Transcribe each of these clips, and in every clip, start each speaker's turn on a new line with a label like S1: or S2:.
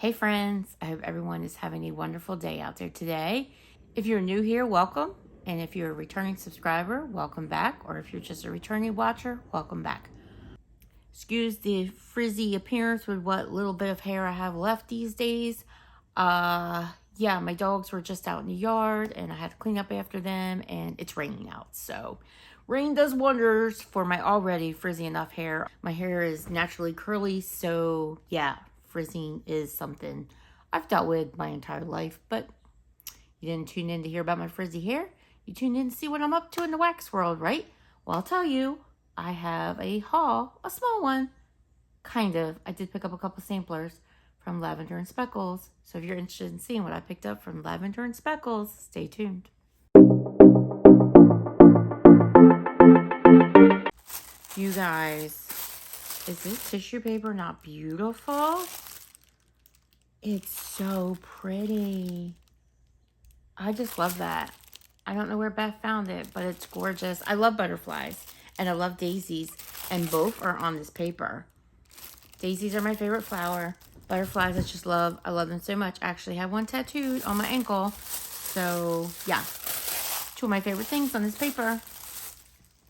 S1: Hey friends, I hope everyone is having a wonderful day out there today. If you're new here, welcome. And if you're a returning subscriber, welcome back. Or if you're just a returning watcher, welcome back. Excuse the frizzy appearance with what little bit of hair I have left these days. Yeah, my dogs were just out in the yard and I had to clean up after them, and it's raining out. So rain does wonders for my already frizzy enough hair. My hair is naturally curly, so yeah, frizzing is something I've dealt with my entire life. But you didn't tune in to hear about my frizzy hair. You tuned in to see what I'm up to in the wax world, right? Well, I'll tell you, I have a haul, a small one, kind of. I did pick up a couple samplers from Lavender and Speckles. So if you're interested in seeing what I picked up from Lavender and Speckles, stay tuned. You guys, is this tissue paper not beautiful? It's so pretty. I just love that. I don't know where Beth found it, but it's gorgeous. I love butterflies and I love daisies, and both are on this paper. Daisies are my favorite flower. Butterflies I just love. I love them so much. I actually have one tattooed on my ankle. So yeah, two of my favorite things on this paper.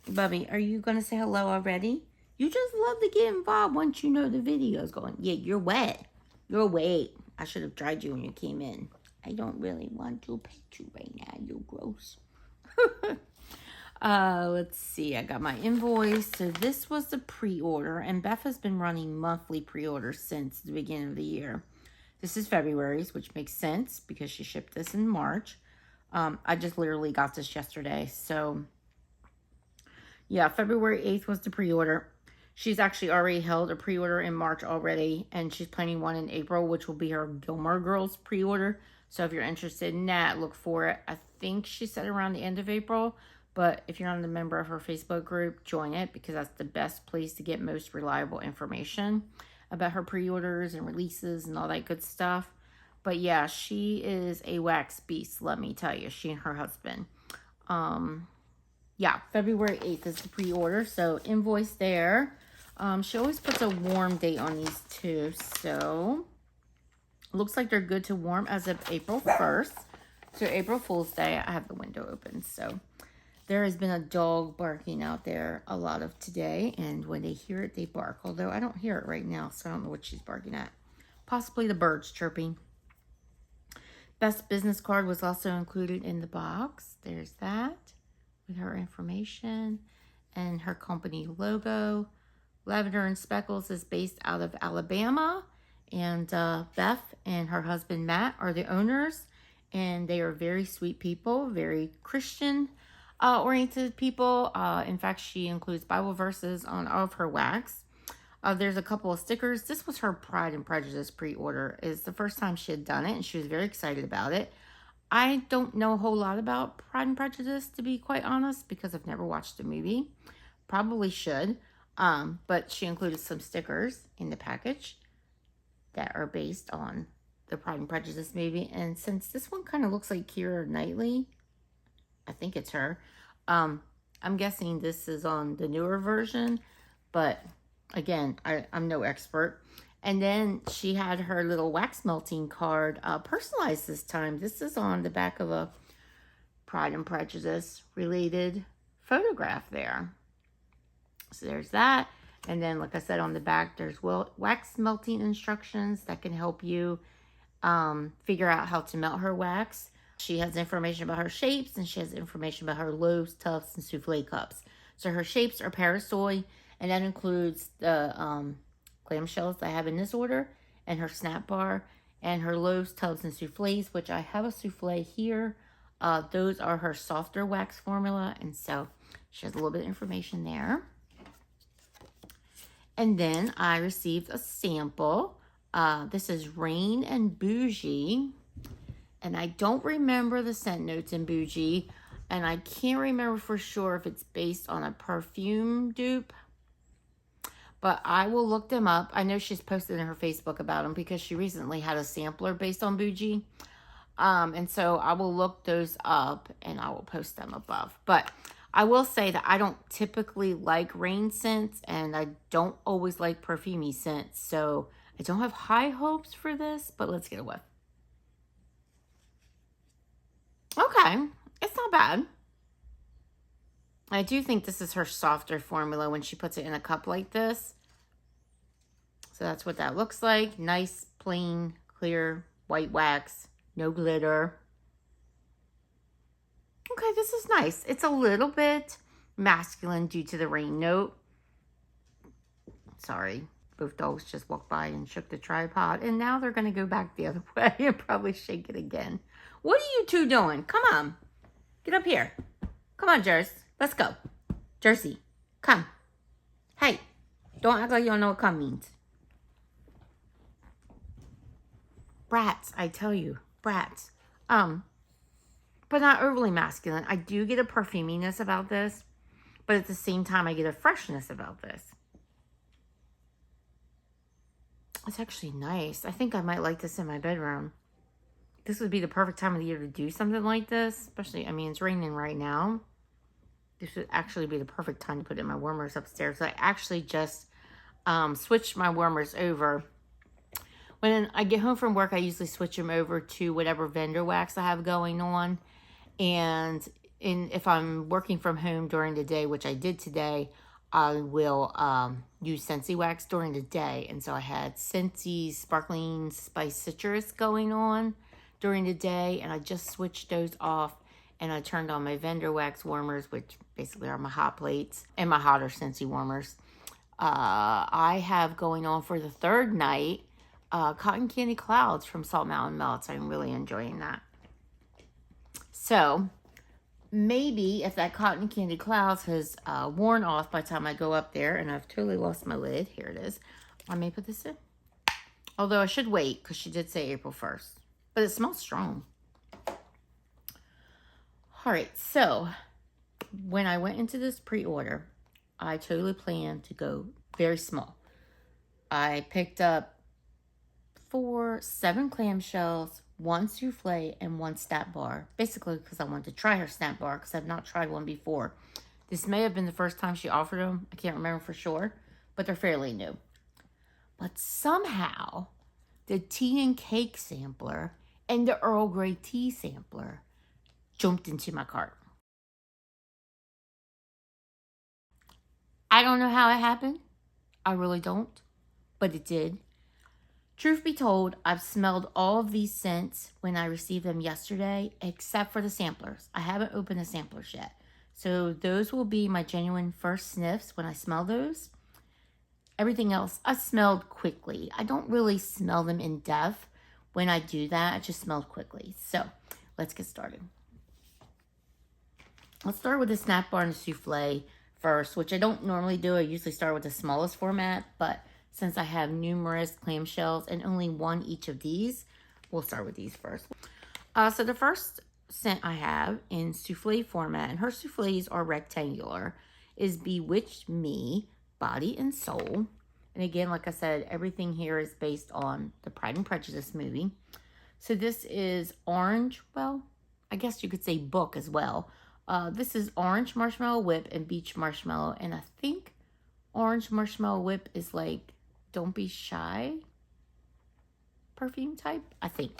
S1: Bubby, are you going to say hello already? You just love to get involved once you know the video's going. Yeah, you're wet. You're wet. I should have dried you when you came in. I don't really want to pet you right now. You're gross. Let's see. I got my invoice. So this was the pre-order, and Beth has been running monthly pre-orders since the beginning of the year. This is February's, which makes sense because she shipped this in March. I just literally got this yesterday. So yeah, February 8th was the pre-order. She's actually already held a pre-order in March already, and she's planning one in April, which will be her Gilmore Girls pre-order. So if you're interested in that, look for it. I think she said around the end of April, but if you're not a member of her Facebook group, join it, because that's the best place to get most reliable information about her pre-orders and releases and all that good stuff. But yeah, she is a wax beast, let me tell you. She and her husband. Yeah, February 8th is the pre-order, so invoice there. She always puts a warm date on these too, so looks like they're good to warm as of April 1st. So April Fool's Day, I have the window open, so there has been a dog barking out there a lot of today, and when they hear it, they bark, although I don't hear it right now, so I don't know what she's barking at. Possibly the birds chirping. Best business card was also included in the box. There's that, with her information and her company logo. Lavender and Speckles is based out of Alabama, and Beth and her husband Matt are the owners, and they are very sweet people, very Christian oriented people. In fact, she includes Bible verses on all of her wax. There's a couple of stickers. This was her Pride and Prejudice pre-order. It's the first time she had done it, and she was very excited about it. I don't know a whole lot about Pride and Prejudice, to be quite honest, because I've never watched the movie. Probably should. But she included some stickers in the package that are based on the Pride and Prejudice movie. And since this one kind of looks like Keira Knightley, I think it's her. I'm guessing this is on the newer version, but again, I'm no expert. And then she had her little wax melting card personalized this time. This is on the back of a Pride and Prejudice related photograph there. So there's that. And then, like I said, on the back, there's wax melting instructions that can help you figure out how to melt her wax. She has information about her shapes, and she has information about her loaves, tufts, and souffle cups. So her shapes are parasoy, and that includes the clamshells I have in this order, and her snap bar, and her loaves, tubs, and souffles, which I have a souffle here. Those are her softer wax formula, and so she has a little bit of information there. And then I received a sample. This is Rain and Bougie, and I don't remember the scent notes in Bougie, and I can't remember for sure if it's based on a perfume dupe. But I will look them up. I know she's posted in her Facebook about them because she recently had a sampler based on Bougie. And so I will look those up and I will post them above. But I will say that I don't typically like rain scents, and I don't always like perfumey scents. So I I don't have high hopes for this, but let's get a whiff. Okay, it's not bad. I do think this is her softer formula when she puts it in a cup like this. So that's what that looks like. Nice, plain, clear, white wax. No glitter. Okay, this is nice. It's a little bit masculine due to the rain note. Sorry. Both dogs just walked by and shook the tripod. And now they're going to go back the other way and probably shake it again. What are you two doing? Come on. Get up here. Come on, Jersey. Let's go. Jersey, come. Hey, don't act like you don't know what come means. Brats, I tell you. Brats. But not overly masculine. I do get a perfuminess about this. But at the same time, I get a freshness about this. It's actually nice. I think I might like this in my bedroom. This would be the perfect time of the year to do something like this. Especially, I mean, it's raining right now. This would actually be the perfect time to put in my warmers upstairs. So I actually just switched my warmers over. When I get home from work, I usually switch them over to whatever vendor wax I have going on. And if I'm working from home during the day, which I did today, I will use Scentsy wax during the day. And so I had Scentsy Sparkling Spice Citrus going on during the day. And I just switched those off. And I turned on my vendor wax warmers, which basically are my hot plates and my hotter Scentsy warmers. I have going on for the third night, Cotton Candy Clouds from Salt Mountain Melts. I'm really enjoying that. So maybe if that Cotton Candy Clouds has worn off by the time I go up there, and I've totally lost my lid, here it is, I may put this in. Although I should wait because she did say April 1st. But it smells strong. All right, so when I went into this pre-order, I totally planned to go very small. I picked up 7 clamshells, 1 souffle, and 1 snap bar. Basically because I wanted to try her snap bar because I've not tried one before. This may have been the first time she offered them. I can't remember for sure, but they're fairly new. But somehow, the tea and cake sampler and the Earl Grey tea sampler jumped into my cart. I don't know how it happened. I really don't, but it did. Truth be told, I've smelled all of these scents when I received them yesterday, except for the samplers. I haven't opened the samplers yet. So those will be my genuine first sniffs when I smell those. Everything else, I smelled quickly. I don't really smell them in depth. When I do that, I just smelled quickly. So let's get started. Let's start with the snap bar and the souffle first, which I don't normally do. I usually start with the smallest format, but since I have numerous clamshells and only 1 each of these, we'll start with these first. So the first scent I have in souffle format, and her souffles are rectangular, is Bewitched Me, Body and Soul. And again, like I said, everything here is based on the Pride and Prejudice movie. So this is orange, well, I guess you could say book as well. This is orange marshmallow whip and beach marshmallow. And I think orange marshmallow whip is like Don't Be Shy perfume type, I think.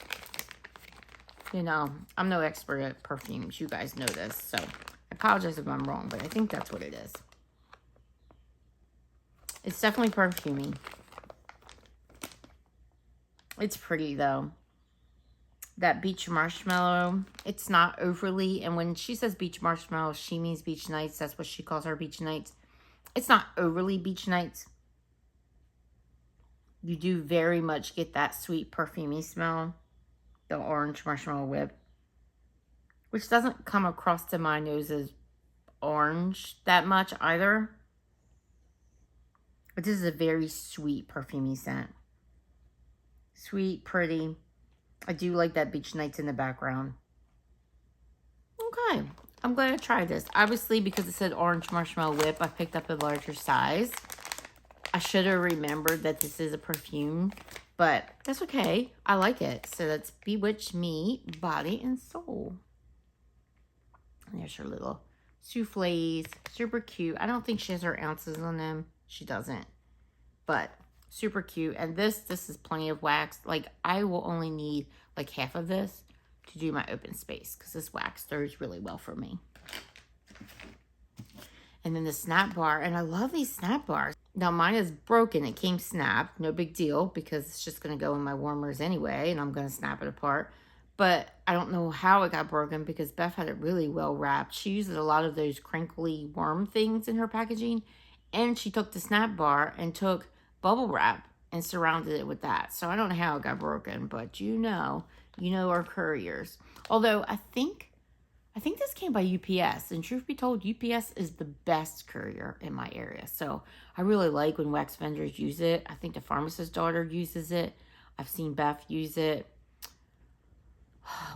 S1: You know, I'm no expert at perfumes. You guys know this. So I apologize if I'm wrong, but I think that's what it is. It's definitely perfumey. It's pretty though. That beach marshmallow, it's not overly, and when she says beach marshmallow, she means beach nights. That's what she calls our beach nights. It's not overly beach nights. You do very much get that sweet perfumey smell. The orange marshmallow whip. Which doesn't come across to my nose as orange that much either. But this is a very sweet perfumey scent. Sweet, pretty. I do like that beach nights in the background. Okay, I'm glad I tried this. Obviously, because it said orange marshmallow whip, I picked up a larger size. I should have remembered that this is a perfume, but that's okay. I like it. So that's Bewitched Me, Body and Soul. And there's her little souffles. Super cute. I don't think she has her ounces on them. She doesn't. But Super cute. And this is plenty of wax. Like, I will only need like half of this to do my open space because this wax stirs really well for me. And then the snap bar, and I love these snap bars. Now mine is broken, it came snapped, no big deal because it's just gonna go in my warmers anyway and I'm gonna snap it apart. But I don't know how it got broken because Beth had it really well wrapped. She uses a lot of those crinkly worm things in her packaging, and she took the snap bar and took bubble wrap and surrounded it with that. So I don't know how it got broken, but you know our couriers. Although I think this came by UPS, and truth be told, UPS is the best courier in my area. So I really like when wax vendors use it. I think the pharmacist's daughter uses it. I've seen Beth use it.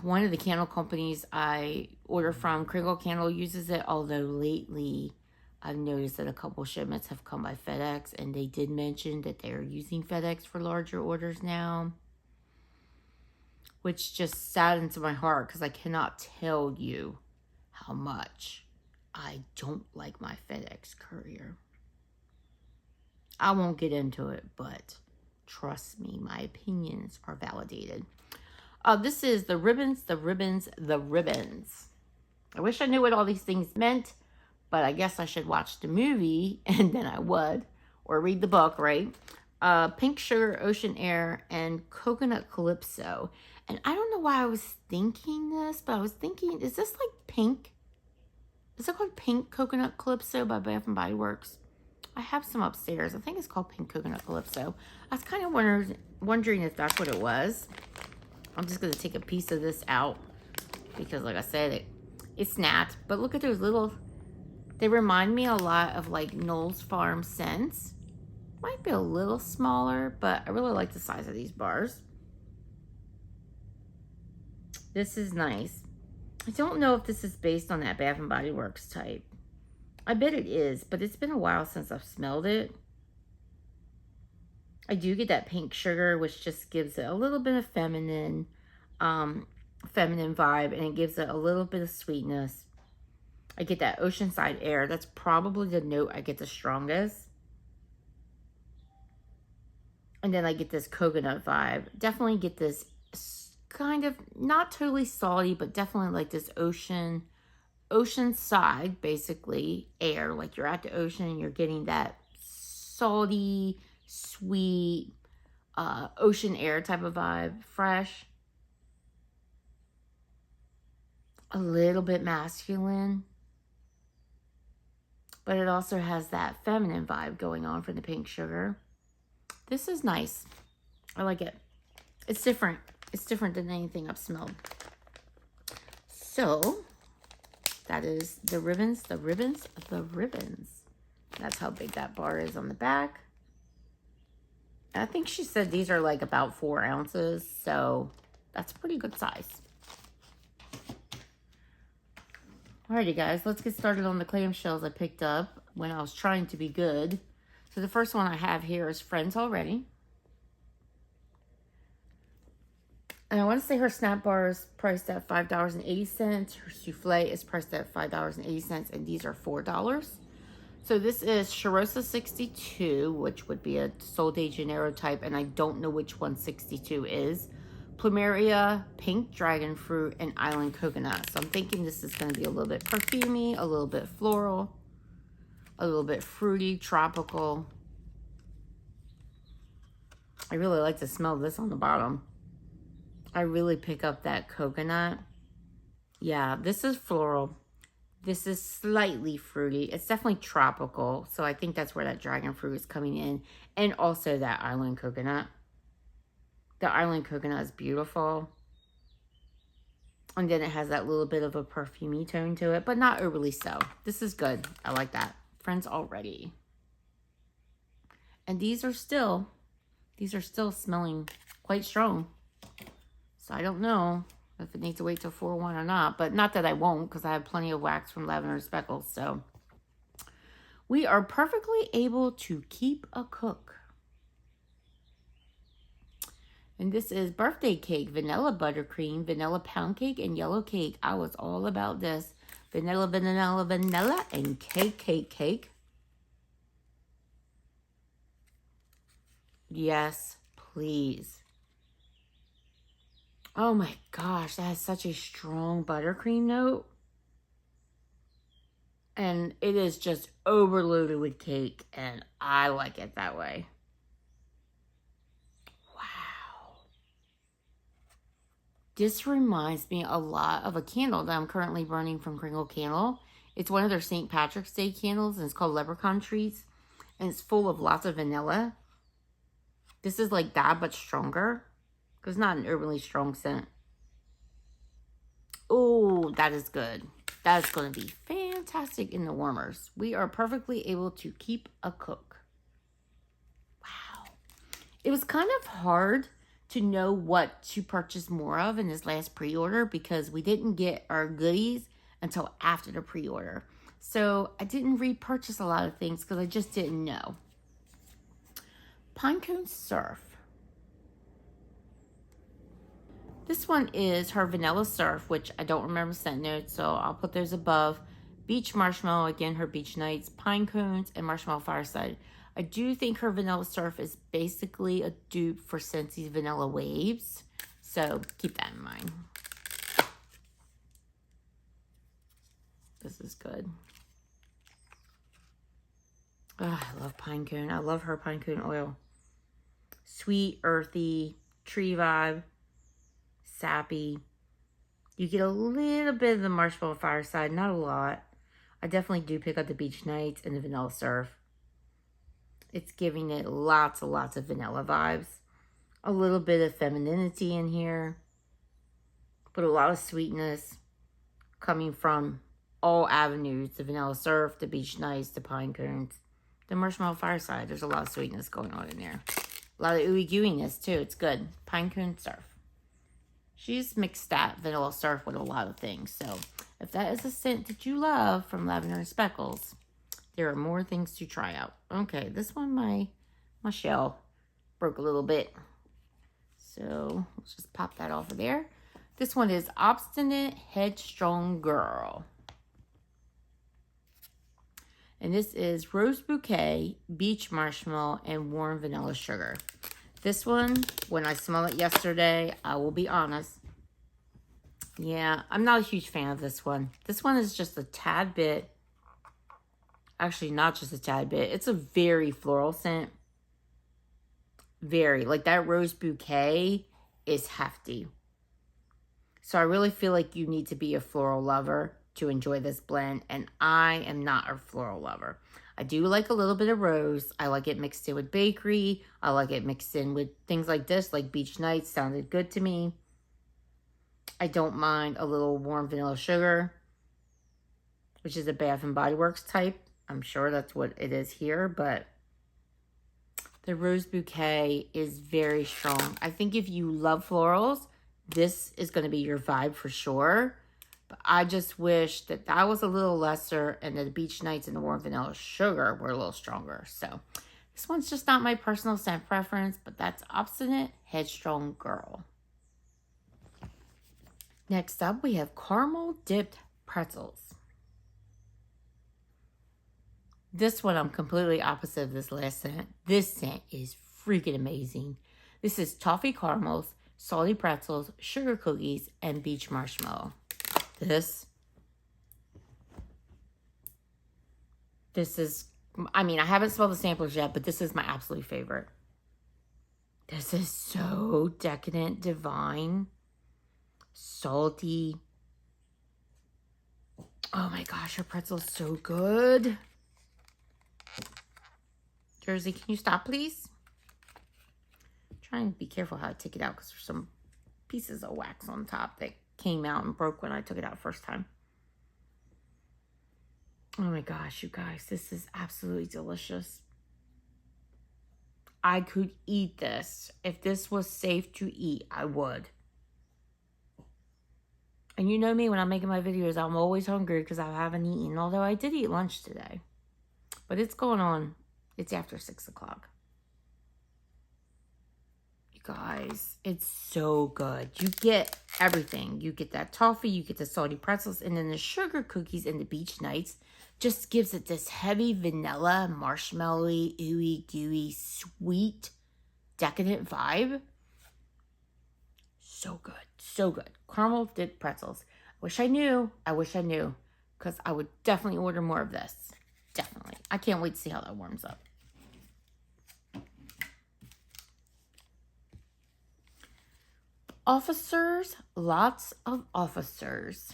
S1: One of the candle companies I order from, Kringle Candle, uses it. Although lately, I've noticed that a couple shipments have come by FedEx, and they did mention that they are using FedEx for larger orders now, which just saddens my heart because I cannot tell you how much I don't like my FedEx courier. I won't get into it, but trust me, my opinions are validated. This is the ribbons. I wish I knew what all these things meant, but I guess I should watch the movie and then I would, or read the book, right? Pink Sugar, Ocean Air, and Coconut Calypso. And I don't know why I was thinking this, but I was thinking, is this like pink? Is it called Pink Coconut Calypso by Bath & Body Works? I have some upstairs. I think it's called Pink Coconut Calypso. I was kind of wondering if that's what it was. I'm just going to take a piece of this out because, like I said, it snapped. But look at those little, they remind me a lot of like Knoll's Farm scents. Might be a little smaller, but I really like the size of these bars. This is nice. I don't know if this is based on that Bath & Body Works type. I bet it is, but it's been a while since I've smelled it. I do get that pink sugar, which just gives it a little bit of feminine vibe, and it gives it a little bit of sweetness. I get that oceanside air. That's probably the note I get the strongest. And then I get this coconut vibe. Definitely get this kind of, not totally salty, but definitely like this oceanside, basically, air. Like you're at the ocean and you're getting that salty, sweet, ocean air type of vibe. Fresh. A little bit masculine. But it also has that feminine vibe going on from the pink sugar. This is nice. I like it. It's different. It's different than anything I've smelled. So, that is the ribbons. That's how big that bar is on the back. I think she said these are like about 4 ounces, so that's a pretty good size. Alrighty guys, let's get started on the clamshells I picked up when I was trying to be good. So the first one I have here is Friends Already. And I want to say her snap bar is priced at $5.80. Her souffle is priced at $5.80, and these are $4. So this is Charosa 62, which would be a Sol de Janeiro type, and I don't know which one 62 is. Plumeria, Pink Dragon Fruit, and Island Coconut. So I'm thinking this is going to be a little bit perfumey, a little bit floral, a little bit fruity, tropical. I really like to smell this on the bottom. I really pick up that coconut. Yeah, this is floral. This is slightly fruity. It's definitely tropical. So I think that's where that dragon fruit is coming in. And also that island coconut. The island coconut is beautiful. And then it has that little bit of a perfumey tone to it, but not overly so. This is good. I like that. Friends Already. And these are still smelling quite strong. So I don't know if it needs to wait till 4/1 or not, but not that I won't, because I have plenty of wax from Lavender Speckles. So we are perfectly able to keep a cook. And this is Birthday Cake, Vanilla Buttercream, Vanilla Pound Cake, and Yellow Cake. I was all about this. Vanilla, and cake. Yes, please. Oh my gosh, that has such a strong buttercream note. And it is just overloaded with cake, and I like it that way. Wow. This reminds me a lot of a candle that I'm currently burning from Kringle Candle. It's one of their St. Patrick's Day candles, and it's called Leprechaun Trees. And it's full of lots of vanilla. This is like that, but stronger. Because it's not an overly strong scent. Oh, that is good. That is going to be fantastic in the warmers. We are perfectly able to keep a cook. Wow. It was kind of hard to know what to purchase more of in this last pre-order because we didn't get our goodies until after the pre-order. So I didn't repurchase a lot of things because I just didn't know. Pinecone Surf. This one is her Vanilla Surf, which I don't remember scent notes, so I'll put those above. Beach Marshmallow, again, her Beach Nights, Pine Cones, and Marshmallow Fireside. I do think her Vanilla Surf is basically a dupe for Scentsy's Vanilla Waves, so keep that in mind. This is good. Oh, I love Pine Cone. I love her Pine Cone oil. Sweet, earthy, tree vibe. Sappy. You get a little bit of the Marshmallow Fireside, not a lot. I definitely do pick up the Beach Nights and the Vanilla Surf. It's giving it lots and lots of vanilla vibes. A little bit of femininity in here. But a lot of sweetness coming from all avenues. The Vanilla Surf, the Beach Nights, the Pine Cones, the Marshmallow Fireside. There's a lot of sweetness going on in there. A lot of ooey gooiness too. It's good. Pine Cone Surf. She's mixed that Vanilla Surf with a lot of things. So if that is a scent that you love from Lavender and Speckles, there are more things to try out. Okay, this one, my shell broke a little bit. So let's just pop that off of there. This one is Obstinate Headstrong Girl. And this is Rose Bouquet, Beach Marshmallow, and Warm Vanilla Sugar. This one, when I smelled it yesterday, I will be honest. Yeah, I'm not a huge fan of this one. This one is just a tad bit. Actually, not just a tad bit. It's a very floral scent. Very. Like that Rose Bouquet is hefty. So I really feel like you need to be a floral lover to enjoy this blend. And I am not a floral lover. I do like a little bit of rose. I like it mixed in with bakery. I like it mixed in with things like this, like Beach Nights. Sounded good to me. I don't mind a little warm vanilla sugar, which is a Bath and Body Works type. I'm sure that's what it is here, but the Rose Bouquet is very strong. I think if you love florals, this is going to be your vibe for sure. But I just wish that that was a little lesser and that the Beach Nights and the Warm Vanilla Sugar were a little stronger. So this one's just not my personal scent preference, but that's Obstinate Headstrong Girl. Next up, we have Caramel Dipped Pretzels. This one, I'm completely opposite of this last scent. This scent is freaking amazing. This is Toffee Caramels, Salty Pretzels, Sugar Cookies, and Beach Marshmallow. This is, I mean, I haven't smelled the samplers yet, but this is my absolute favorite. This is so decadent, divine, salty. Oh my gosh, her pretzel's so good. Jersey, can you stop, please? I'm trying to be careful how I take it out because there's some pieces of wax on top that came out and broke when I took it out first time. Oh my gosh, you guys, this is absolutely delicious. I could eat this. If this was safe to eat, I would. And you know me, when I'm making my videos, I'm always hungry because I haven't eaten. Although I did eat lunch today. But it's going on. It's after 6 o'clock. You guys, it's so good. You get everything. You get that toffee, you get the salty pretzels, and then the sugar cookies and the Beach Nights just gives it this heavy vanilla, marshmallowy, ooey gooey, sweet decadent vibe. So good. So good. Caramel dipped pretzels. Wish I knew. I wish I knew. Because I would definitely order more of this. Definitely. I can't wait to see how that warms up. Officers. Lots of officers.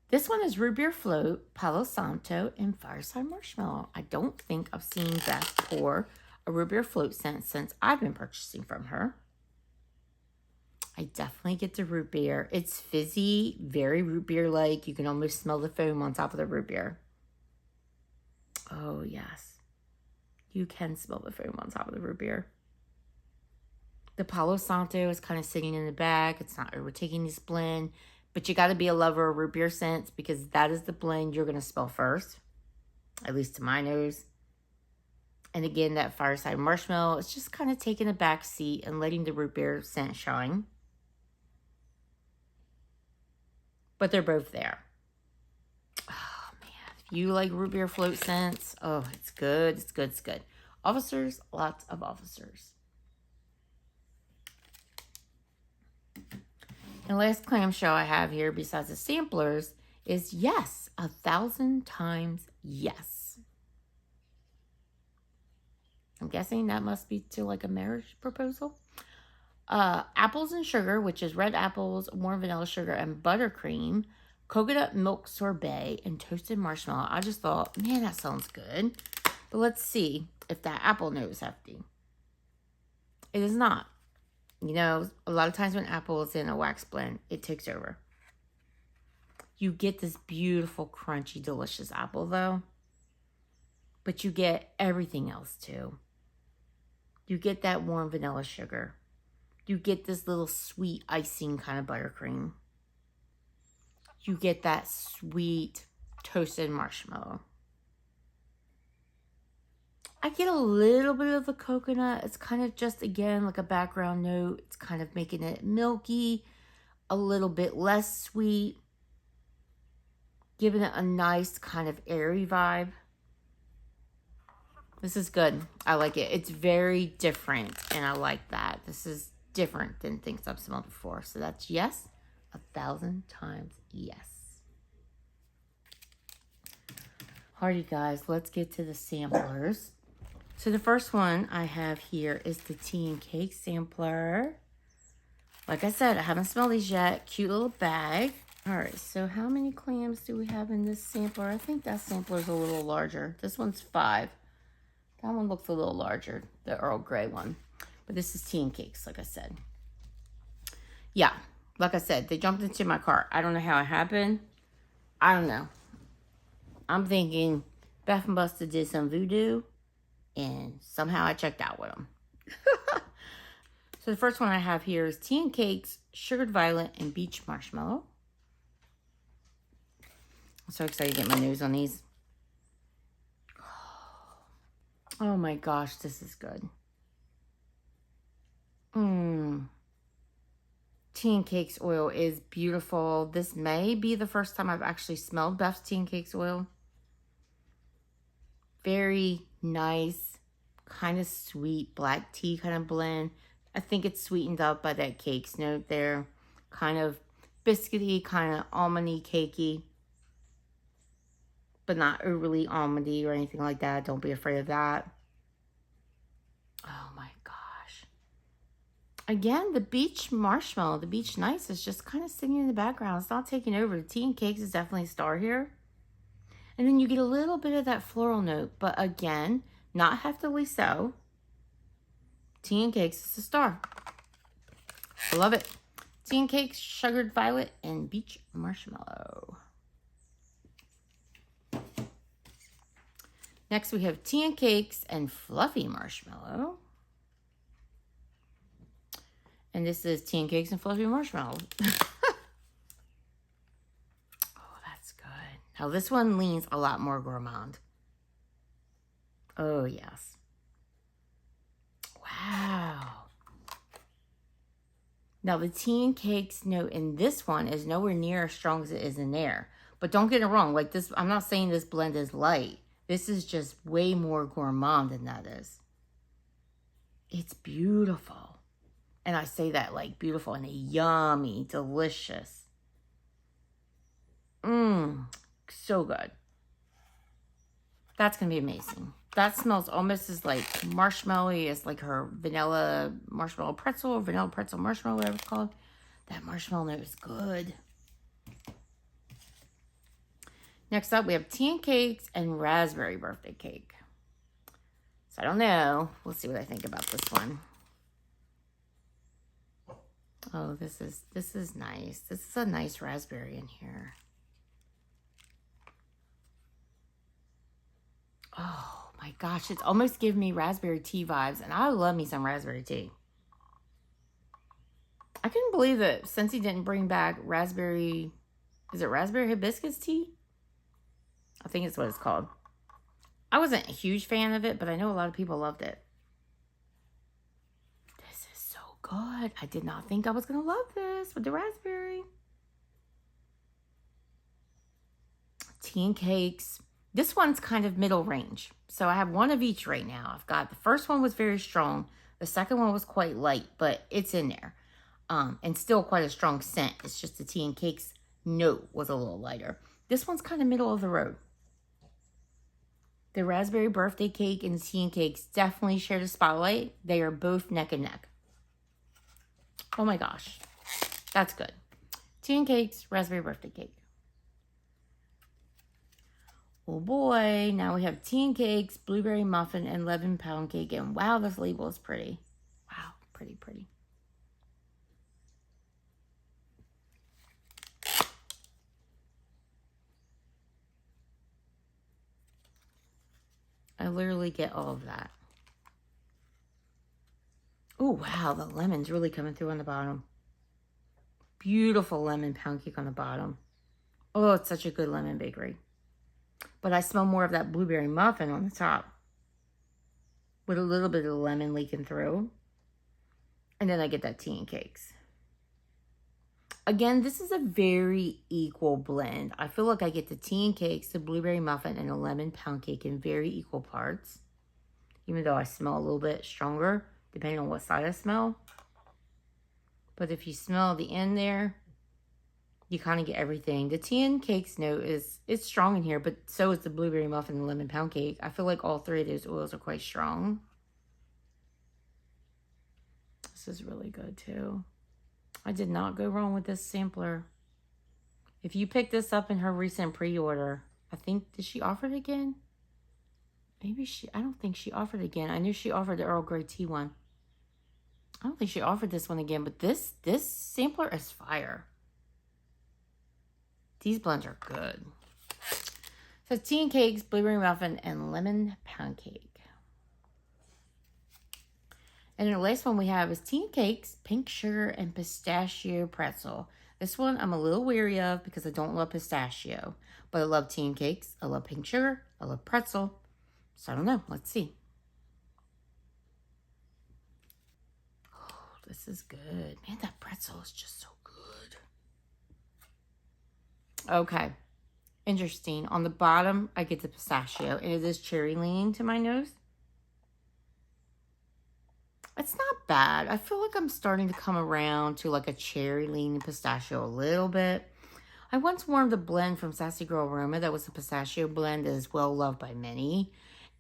S1: This one is root beer float, Palo Santo, and fireside marshmallow. I don't think I've seen Beth pour a root beer float scent since I've been purchasing from her. I definitely get the root beer. It's fizzy, very root beer-like. You can almost smell the foam on top of the root beer. Oh, yes. You can smell the foam on top of the root beer. The Palo Santo is kind of sitting in the back. It's not overtaking this blend. But you got to be a lover of root beer scents because that is the blend you're going to smell first. At least to my nose. And again, that fireside marshmallow is just kind of taking a back seat and letting the root beer scent shine. But they're both there. Oh, man. If you like root beer float scents, oh, it's good. It's good. It's good. Officers, lots of officers. And last clamshell I have here, besides the samplers, is yes. 1,000 times yes. I'm guessing that must be to like a marriage proposal. Apples and sugar, which is red apples, warm vanilla sugar, and buttercream. Coconut milk sorbet and toasted marshmallow. I just thought, man, that sounds good. But let's see if that apple note is hefty. It is not. You know, a lot of times when apple is in a wax blend, it takes over. You get this beautiful, crunchy, delicious apple, though. But you get everything else, too. You get that warm vanilla sugar. You get this little sweet icing kind of buttercream. You get that sweet toasted marshmallow. I get a little bit of the coconut. It's kind of just, again, like a background note. It's kind of making it milky, a little bit less sweet, giving it a nice kind of airy vibe. This is good. I like it. It's very different, and I like that. This is different than things I've smelled before. So that's yes, 1,000 times yes. Alrighty, guys, let's get to the samplers. So the first one I have here is the tea and cake sampler. Like I said, I haven't smelled these yet. Cute little bag. All right, so how many clams do we have in this sampler? I think that sampler is a little larger. This one's 5. That one looks a little larger, the Earl Grey one. But this is tea and cakes, like I said. Yeah, like I said, they jumped into my cart. I don't know how it happened. I don't know. I'm thinking Beth and Busta did some voodoo. And somehow I checked out with them. So the first one I have here is tea and cakes, sugared violet, and beach marshmallow. I'm so excited to get my nose on these. Oh my gosh, this is good. Tea and cakes oil is beautiful. This may be the first time I've actually smelled Beth's tea and cakes oil. Very nice, kind of sweet black tea kind of blend. I think it's sweetened up by that cakes note there. Kind of biscuity, kind of almondy, cakey. But not overly almondy or anything like that. Don't be afraid of that. Oh my gosh. Again, the beach marshmallow, the beach nice is just kind of singing in the background. It's not taking over. The tea and cakes is definitely a star here. And then you get a little bit of that floral note. But again, not heftily so. Tea and cakes is a star. I love it. Tea and cakes, sugared violet, and beach marshmallow. Next we have tea and cakes and fluffy marshmallow. And this is tea and cakes and fluffy marshmallow. Now, this one leans a lot more gourmand. Oh, yes. Wow. Now, the tea and cakes note in this one is nowhere near as strong as it is in there. But don't get it wrong. Like this, I'm not saying this blend is light. This is just way more gourmand than that is. It's beautiful. And I say that like beautiful and yummy, delicious. So good. That's going to be amazing. That smells almost as like marshmallowy as like her vanilla marshmallow pretzel or vanilla pretzel marshmallow, whatever it's called. That marshmallow note is good. Next up, we have tea and cakes and raspberry birthday cake. So I don't know. We'll see what I think about this one. Oh, this is nice. This is a nice raspberry in here. Oh my gosh, it's almost giving me raspberry tea vibes, and I love me some raspberry tea. I couldn't believe that Scentsy didn't bring back raspberry, is it raspberry hibiscus tea? I think it's what it's called. I wasn't a huge fan of it, but I know a lot of people loved it. This is so good. I did not think I was going to love this with the raspberry. Tea and cakes. This one's kind of middle range. So I have one of each right now. I've got the first one was very strong. The second one was quite light, but it's in there. And still quite a strong scent. It's just the tea and cakes note was a little lighter. This one's kind of middle of the road. The raspberry birthday cake and the tea and cakes definitely share the spotlight. They are both neck and neck. Oh my gosh. That's good. Tea and cakes, raspberry birthday cake. Oh boy, now we have tea and cakes, blueberry muffin, and lemon pound cake. And wow, this label is pretty. Wow, pretty, pretty. I literally get all of that. Oh, wow, the lemon's really coming through on the bottom. Beautiful lemon pound cake on the bottom. Oh, it's such a good lemon bakery. But I smell more of that blueberry muffin on the top. With a little bit of lemon leaking through. And then I get that tea and cakes. Again, this is a very equal blend. I feel like I get the tea and cakes, the blueberry muffin, and the lemon pound cake in very equal parts. Even though I smell a little bit stronger, depending on what side I smell. But if you smell the end there, you kind of get everything. The tea and cakes note it's strong in here, but so is the blueberry muffin and lemon pound cake. I feel like all three of those oils are quite strong. This is really good too. I did not go wrong with this sampler. If you picked this up in her recent pre-order, I think, did she offer it again? Maybe I don't think she offered it again. I knew she offered the Earl Grey tea one. I don't think she offered this one again, but this sampler is fire. These blends are good. So tea and cakes, blueberry muffin, and lemon pound cake. And the last one we have is tea and cakes, pink sugar, and pistachio pretzel. This one I'm a little weary of because I don't love pistachio. But I love tea and cakes. I love pink sugar. I love pretzel. So I don't know. Let's see. Oh, this is good. Man, that pretzel is just so good. Okay. Interesting. On the bottom, I get the pistachio. And it is cherry leaning to my nose. It's not bad. I feel like I'm starting to come around to like a cherry leaning pistachio a little bit. I once warmed a blend from Sassy Girl Aroma that was a pistachio blend that is well loved by many.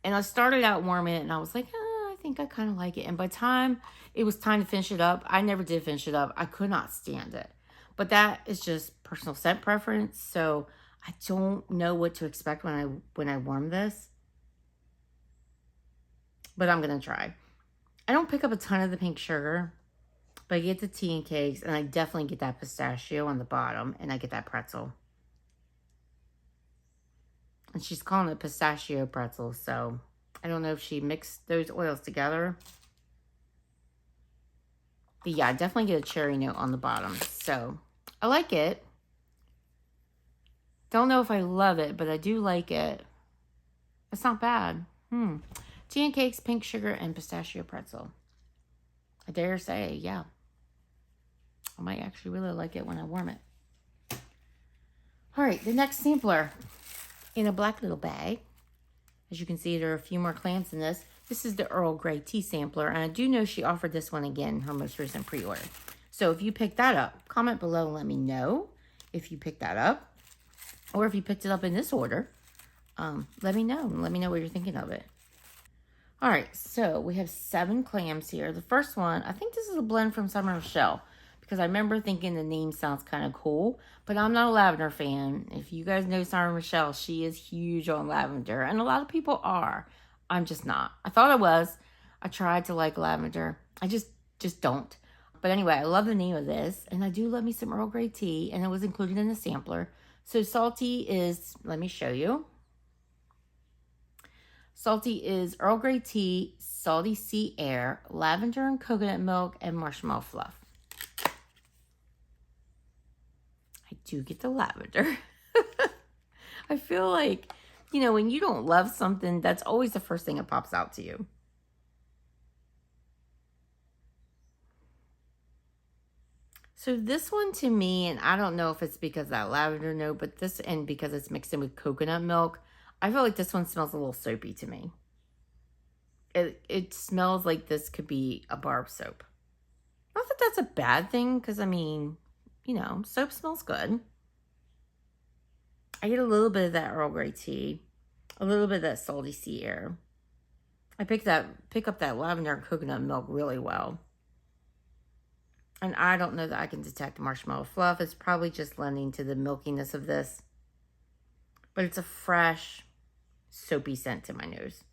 S1: And I started out warming it and I was like, I think I kind of like it. And by the time it was time to finish it up, I never did finish it up. I could not stand it. But that is just personal scent preference. So I don't know what to expect when I warm this. But I'm going to try. I don't pick up a ton of the pink sugar, but I get the tea and cakes, and I definitely get that pistachio on the bottom, and I get that pretzel. And she's calling it pistachio pretzel, so I don't know if she mixed those oils together. But yeah, I definitely get a cherry note on the bottom, so I like it. Don't know if I love it, but I do like it. It's not bad. Tea and cakes, pink sugar, and pistachio pretzel. I dare say, yeah. I might actually really like it when I warm it. All right, the next sampler in a black little bag. As you can see, there are a few more clamps in this. This is the Earl Grey tea sampler, and I do know she offered this one again in her most recent pre-order. So if you picked that up, comment below and let me know if you picked that up, or if you picked it up in this order. Let me know. Let me know what you're thinking of it. All right, so we have 7 clams here. The first one, I think this is a blend from Summer Michelle, because I remember thinking the name sounds kind of cool, but I'm not a lavender fan. If you guys know Summer Michelle, she is huge on lavender, and a lot of people are. I'm just not. I thought I was. I tried to like lavender. I just don't. But anyway, I love the name of this, and I do love me some Earl Grey tea, and it was included in the sampler. So salty is, let me show you. Salty is Earl Grey tea, salty sea air, lavender and coconut milk, and marshmallow fluff. I do get the lavender. I feel like, you know, when you don't love something, that's always the first thing that pops out to you. So this one to me, and I don't know if it's because of that lavender note, but this, and because it's mixed in with coconut milk, I feel like this one smells a little soapy to me. It smells like this could be a bar of soap. Not that that's a bad thing, because I mean, you know, soap smells good. I get a little bit of that Earl Grey tea, a little bit of that salty sea air. I pick up that lavender and coconut milk really well. And I don't know that I can detect marshmallow fluff. It's probably just lending to the milkiness of this. But it's a fresh, soapy scent to my nose.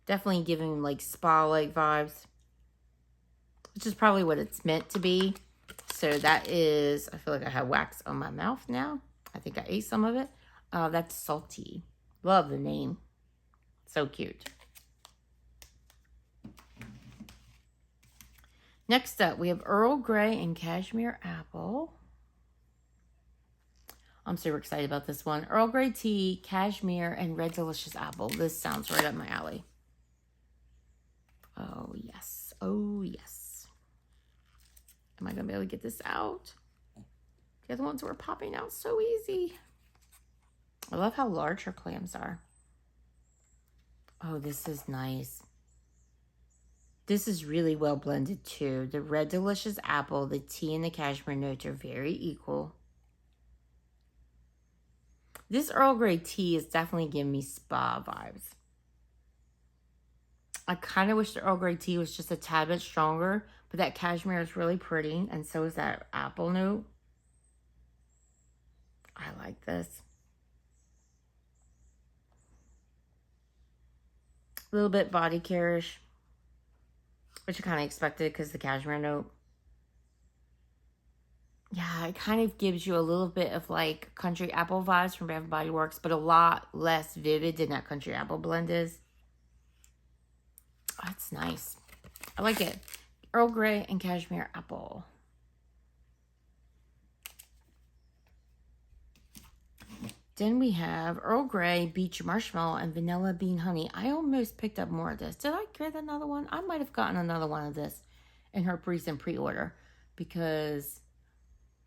S1: Definitely giving like spa-like vibes, which is probably what it's meant to be. So that is, I feel like I have wax on my mouth now. I think I ate some of it. That's salty. Love the name. So cute. Next up, we have Earl Grey and Cashmere Apple. I'm super excited about this one. Earl Grey tea, cashmere, and red delicious apple. This sounds right up my alley. Oh, yes. Oh, yes. Am I going to be able to get this out? The other ones were popping out so easy. I love how large her clams are. Oh, this is nice. This is really well blended too. The red delicious apple, the tea, and the cashmere notes are very equal. This Earl Grey tea is definitely giving me spa vibes. I kind of wish the Earl Grey tea was just a tad bit stronger, but that cashmere is really pretty, and so is that apple note. I like this. A little bit body care-ish, which I kind of expected because the cashmere note. Yeah, it kind of gives you a little bit of like country apple vibes from Bath & Body Works, but a lot less vivid than that country apple blend is. Oh, that's nice. I like it. Earl Grey and Cashmere Apple. Then we have Earl Grey, Beach Marshmallow, and Vanilla Bean Honey. I almost picked up more of this. Did I get another one? I might have gotten another one of this in her recent pre-order because,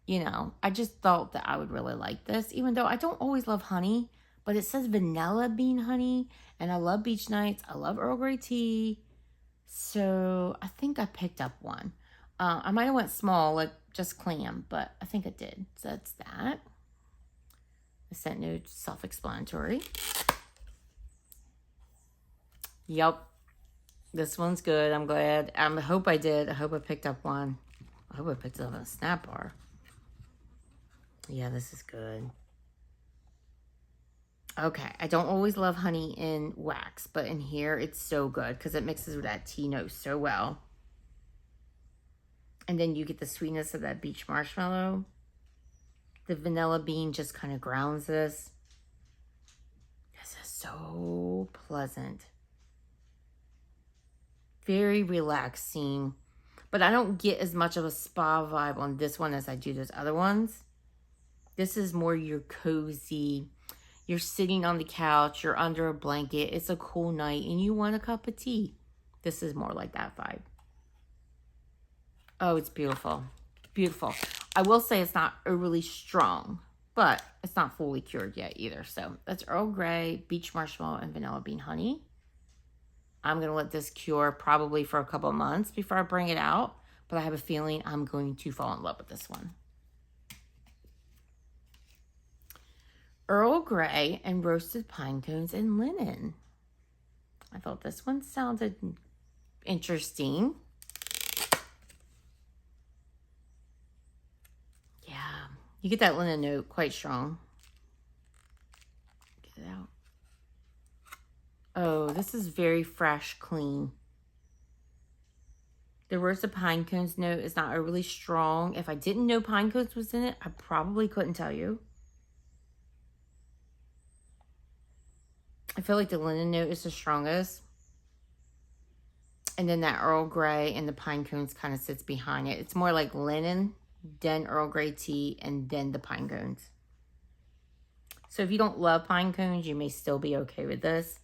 S1: you know, I just thought that I would really like this, even though I don't always love honey, but it says Vanilla Bean Honey, and I love beach nights. I love Earl Grey tea, so I think I picked up one. I might have went small, like just clam, but I think I did. So that's that. The scent note, self-explanatory. Yep. This one's good. I'm glad. I hope I did. I hope I picked up one. I hope I picked up a Snap Bar. Yeah, this is good. Okay. I don't always love honey in wax, but in here it's so good because it mixes with that tea note so well. And then you get the sweetness of that beach marshmallow. The vanilla bean just kind of grounds this. This is so pleasant. Very relaxing. But I don't get as much of a spa vibe on this one as I do those other ones. This is more your cozy. You're sitting on the couch. You're under a blanket. It's a cool night and you want a cup of tea. This is more like that vibe. Oh, it's beautiful. Beautiful. I will say it's not overly strong, but it's not fully cured yet either. So that's Earl Grey, Beach Marshmallow, and Vanilla Bean Honey. I'm going to let this cure probably for a couple months before I bring it out. But I have a feeling I'm going to fall in love with this one. Earl Grey and roasted pine cones and linen. I thought this one sounded interesting. Yeah, you get that linen note quite strong. Get it out. Oh, this is very fresh, clean. The roasted pine cones note is not overly strong. If I didn't know pine cones was in it, I probably couldn't tell you. I feel like the linen note is the strongest. And then that Earl Grey and the pine cones kind of sits behind it. It's more like linen, then Earl Grey tea, and then the pine cones. So if you don't love pine cones, you may still be okay with this.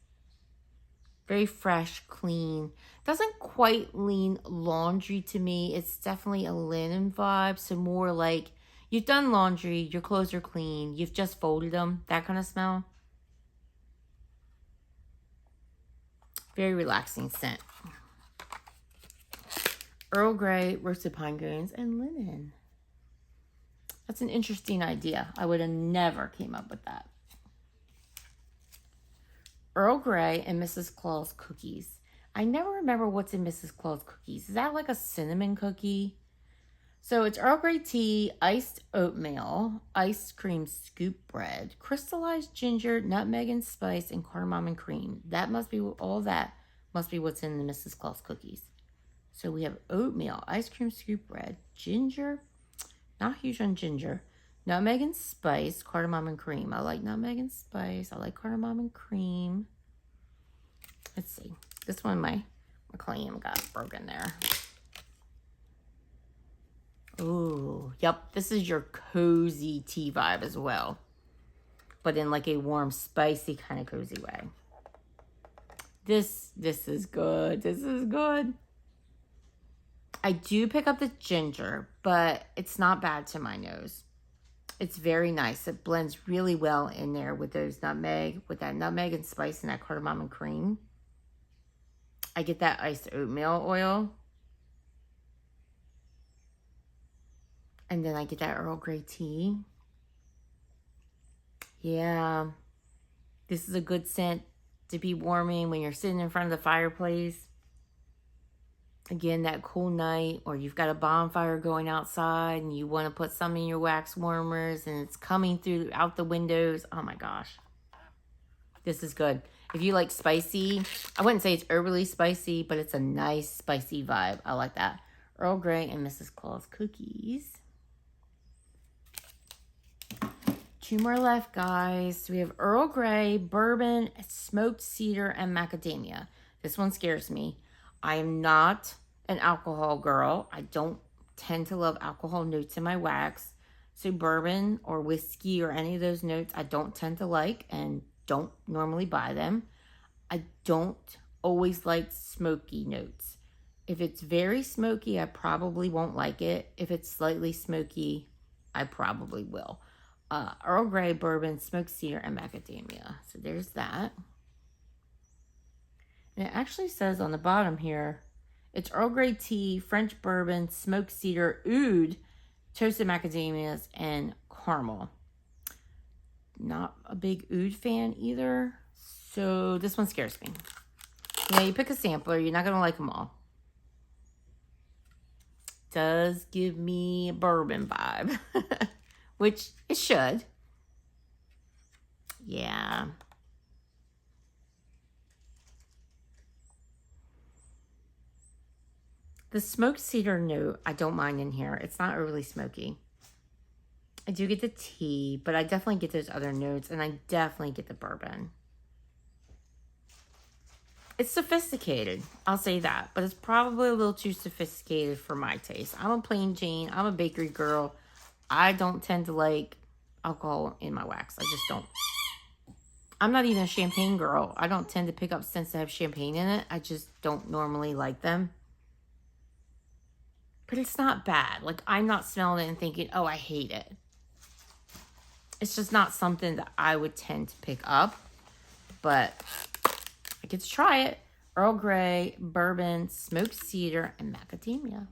S1: Very fresh, clean. Doesn't quite lean laundry to me. It's definitely a linen vibe. So more like you've done laundry, your clothes are clean, you've just folded them, that kind of smell. Very relaxing scent. Earl Grey, roasted pine cones, and linen. That's an interesting idea. I would have never came up with that. Earl Grey and Mrs. Claus cookies. I never remember what's in Mrs. Claus cookies. Is that like a cinnamon cookie? So it's Earl Grey tea, iced oatmeal, ice cream scoop bread, crystallized ginger, nutmeg and spice, and cardamom and cream. That must be, all that must be what's in the Mrs. Claus cookies. So we have oatmeal, ice cream scoop bread, ginger, not huge on ginger, nutmeg and spice, cardamom and cream. I like nutmeg and spice. I like cardamom and cream. Let's see. This one, my claim got broken there. Ooh, yep. This is your cozy tea vibe as well. But in like a warm, spicy kind of cozy way. This is good. This is good. I do pick up the ginger, but it's not bad to my nose. It's very nice. It blends really well in there with those nutmeg, with that nutmeg and spice and that cardamom and cream. I get that iced oatmeal oil. And then I get that Earl Grey tea. Yeah. This is a good scent to be warming when you're sitting in front of the fireplace. Again, that cool night, or you've got a bonfire going outside and you want to put some in your wax warmers and it's coming through out the windows. Oh my gosh. This is good. If you like spicy, I wouldn't say it's overly spicy, but it's a nice spicy vibe. I like that. Earl Grey and Mrs. Claus cookies. 2 more left, guys. We have Earl Grey, bourbon, smoked cedar, and macadamia. This one scares me. I am not an alcohol girl. I don't tend to love alcohol notes in my wax. So bourbon or whiskey or any of those notes, I don't tend to like and don't normally buy them. I don't always like smoky notes. If it's very smoky, I probably won't like it. If it's slightly smoky, I probably will. Earl Grey, bourbon, smoked cedar, and macadamia. So there's that. And it actually says on the bottom here, it's Earl Grey tea, French bourbon, smoked cedar, oud, toasted macadamias, and caramel. Not a big oud fan either. So this one scares me. You know, you pick a sampler, you're not going to like them all. Does give me a bourbon vibe. Which it should. Yeah. The smoked cedar note, I don't mind in here. It's not overly smoky. I do get the tea, but I definitely get those other notes, and I definitely get the bourbon. It's sophisticated, I'll say that, but it's probably a little too sophisticated for my taste. I'm a plain Jane. I'm a bakery girl. I don't tend to like alcohol in my wax. I just don't. I'm not even a champagne girl. I don't tend to pick up scents that have champagne in it. I just don't normally like them. But it's not bad. Like, I'm not smelling it and thinking, oh, I hate it. It's just not something that I would tend to pick up. But I get to try it. Earl Grey, bourbon, smoked cedar, and macadamia.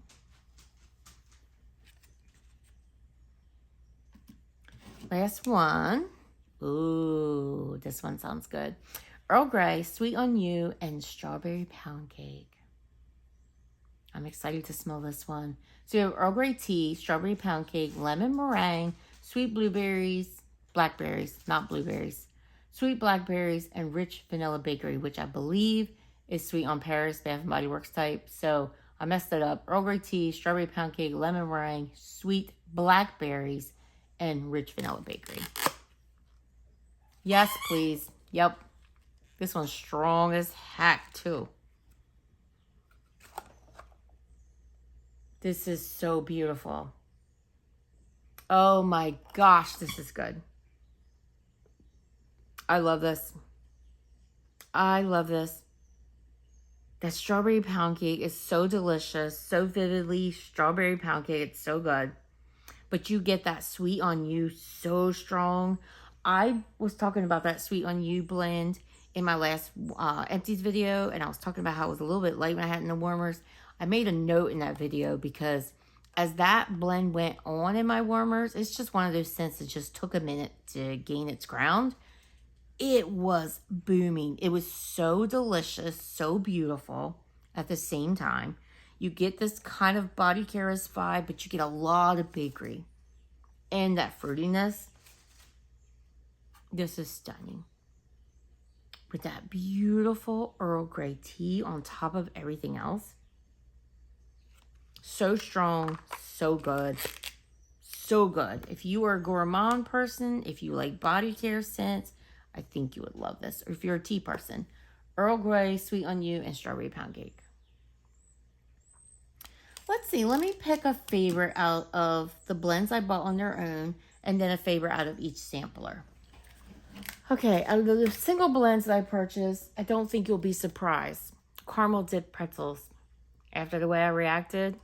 S1: Last one. Ooh, this one sounds good. Earl Grey, sweet on you, and strawberry pound cake. I'm excited to smell this one. So you have Earl Grey tea, strawberry pound cake, lemon meringue, sweet blueberries, blackberries, not blueberries, sweet blackberries, and rich vanilla bakery, which I believe is Sweet on Paris, Bath and Body Works type. So I messed it up. Earl Grey tea, strawberry pound cake, lemon meringue, sweet blackberries, and rich vanilla bakery. Yes, please. Yep. This one's strong as heck, too. This is so beautiful. Oh my gosh, this is good. I love this. I love this. That strawberry pound cake is so delicious, so vividly strawberry pound cake. It's so good. But you get that sweet on you so strong. I was talking about that sweet on you blend in my last empties video, and I was talking about how it was a little bit light when I had it in the warmers. I made a note in that video because as that blend went on in my warmers, it's just one of those scents that just took a minute to gain its ground. It was booming. It was so delicious, so beautiful at the same time. You get this kind of body caress vibe, but you get a lot of bakery and that fruitiness. This is stunning. With that beautiful Earl Grey tea on top of everything else. So strong, so good. So good. If you are a gourmand person, if you like body care scents, I think you would love this. Or if you're a tea person, Earl Grey, sweet on you, and strawberry pound cake. Let's see. Let me pick a favorite out of the blends I bought on their own, and then a favorite out of each sampler. Okay, out of the single blends that I purchased, I don't think you'll be surprised. Caramel dipped pretzels. After the way I reacted,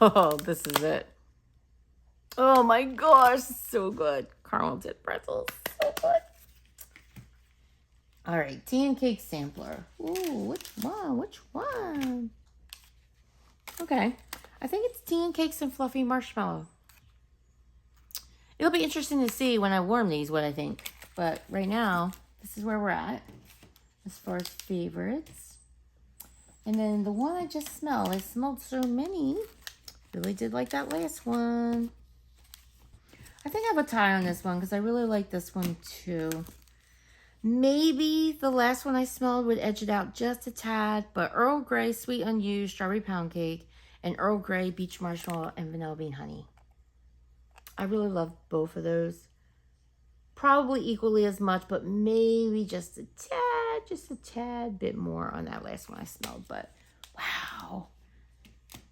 S1: oh, this is it. Oh my gosh, so good. Caramel dipped pretzels, so good. All right, tea and cake sampler. Ooh, which one? Which one? Okay, I think it's tea and cakes and fluffy marshmallow. It'll be interesting to see when I warm these what I think. But right now, this is where we're at as far as favorites. And then the one I just smelled, I smelled so many. Really did like that last one. I think I have a tie on this one because I really like this one too. Maybe the last one I smelled would edge it out just a tad, but Earl Grey, sweet on you, strawberry pound cake, and Earl Grey, beach marshmallow, and vanilla bean honey. I really love both of those. Probably equally as much, but maybe just a tad bit more on that last one I smelled. But wow.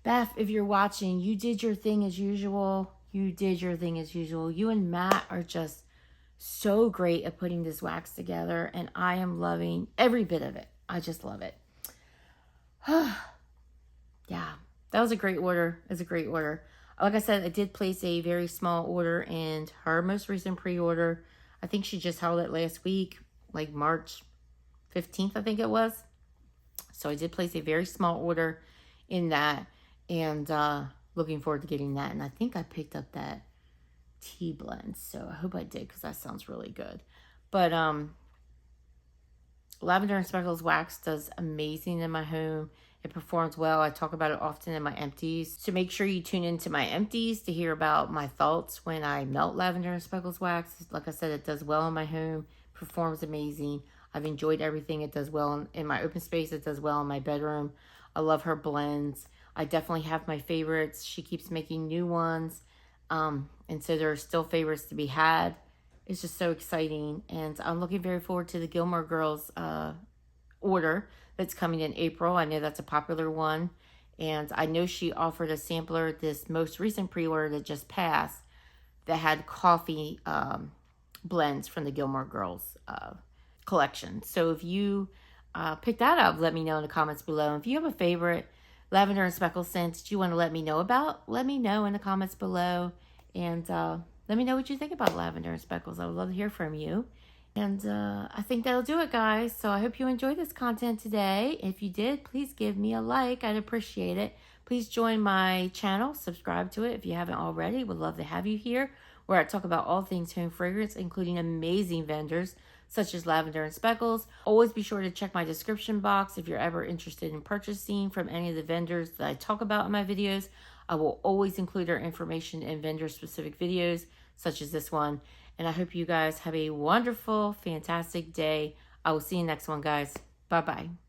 S1: Beth, if you're watching, you did your thing as usual. You did your thing as usual. You and Matt are just so great at putting this wax together, and I am loving every bit of it. I just love it. Yeah, that was a great order. It was a great order. Like I said, I did place a very small order in her most recent pre-order. I think she just held it last week, like March 15th, I think it was. So I did place a very small order in that, and looking forward to getting that. And I think I picked up that tea blend, so I hope I did because that sounds really good. But Lavender and Speckles wax does amazing in my home. It performs well. I talk about it often in my empties. So make sure you tune into my empties to hear about my thoughts when I melt Lavender and Speckles wax. Like I said, it does well in my home. Performs amazing. I've enjoyed everything. It does well in my open space. It does well in my bedroom. I love her blends. I definitely have my favorites. She keeps making new ones. And so there are still favorites to be had. It's just so exciting. And I'm looking very forward to the Gilmore Girls order that's coming in April. I know that's a popular one. And I know she offered a sampler this most recent pre-order that just passed that had coffee blends from the Gilmore Girls collection. So if you pick that up, let me know in the comments below. And if you have a favorite Lavender and Speckles scent that you want to let me know about, let me know in the comments below. And let me know what you think about Lavender and Speckles. I would love to hear from you. And I think that'll do it, guys. So I hope you enjoyed this content today. If you did, please give me a like. I'd appreciate it. Please join my channel. Subscribe to it if you haven't already. Would love to have you here, where I talk about all things home fragrance, including amazing vendors such as Lavender and Speckles. Always be sure to check my description box if you're ever interested in purchasing from any of the vendors that I talk about in my videos. I will always include their information in vendor-specific videos, such as this one. And I hope you guys have a wonderful, fantastic day. I will see you next one, guys. Bye-bye.